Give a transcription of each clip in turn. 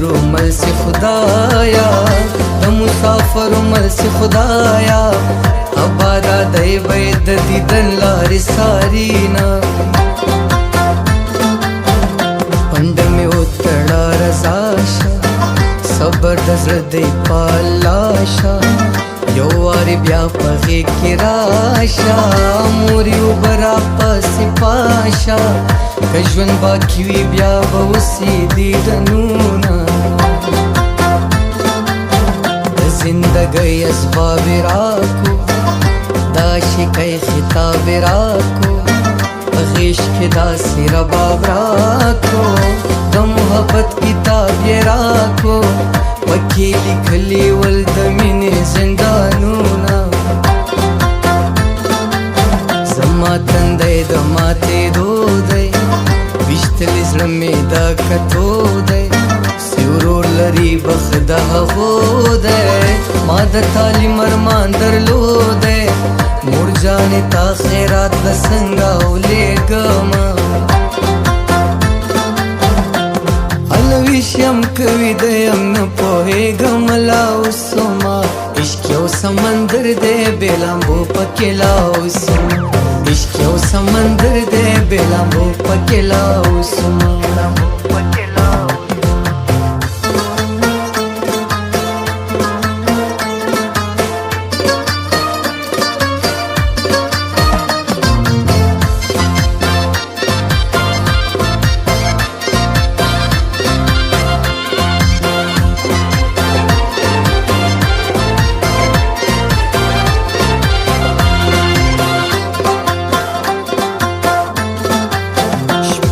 ستړو مل سي خدایا د مسافرو مل سي خدایا ابادا دی بید دیدن لارې سارینا پند می وتړه رضا شه صبر د زړه دی پالاشا یو وارې بیا په غېږ کې راشه مورې اوبه راپسې پاشه که ژوند باقي وي بیا به وسي دیدنونه د زندګۍ اسباب یې راکو د عاشقۍ خطاب یې راکو په غېږ کې داسې رباب راکو د محبت کتاب یې راکو پکې لیکلي ول د مینې زندانونه زما تندی د ماتېدو دی ویشتلی زړه مې د کتو دی ورور لري بخت د هغو دی ما د تعلیم ارمان درلودی مور جانې تا خیرات به څنګه ولیږمه الویش یم کوي د یم نه پوهېږم لا اوسما عشق یو سمندر دی بې لامبو پکې لا اوسما عشق یو سمندر دی بې لامبو پکې لا اوسما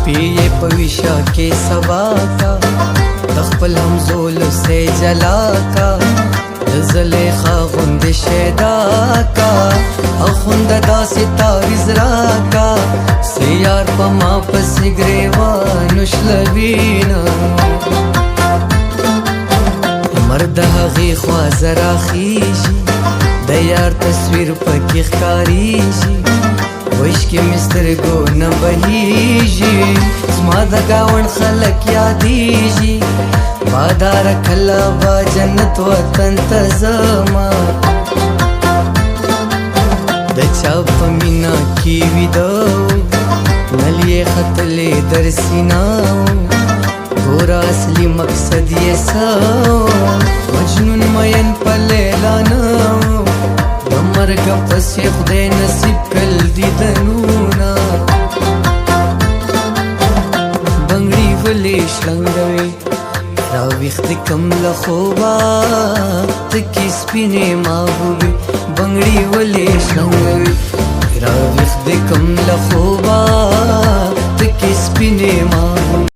پیه پویشا کې سبا کا د خپل همزول سے جلا کا د زلیخا غوند شیدا کا او خوند داسې تعویز را کا سیار په ما پسې ګریوان شلوینا مرد هغې خوا زرا خیژي د یار تصویر پکې ښکاریږي وشکې مې سترګو نه بهیږي زما د ګاونډ خلک یادیږي باداره کله به جنت وطن ته ځمه د چا په مینه کې ویده نل یې ختلې در سینه ګوره اصلي مقصد یې څه مجنون مین په لیلا نه د مرګ پسې خدای نصیب کړل دیدنونه بنګړي ولې شلنګوي راویښ دې کم له خوبه تکې سپینې محبوبې بنګړي ولې شلنګوي راویښ دې کم له خوبه تکې سپینې محبوبې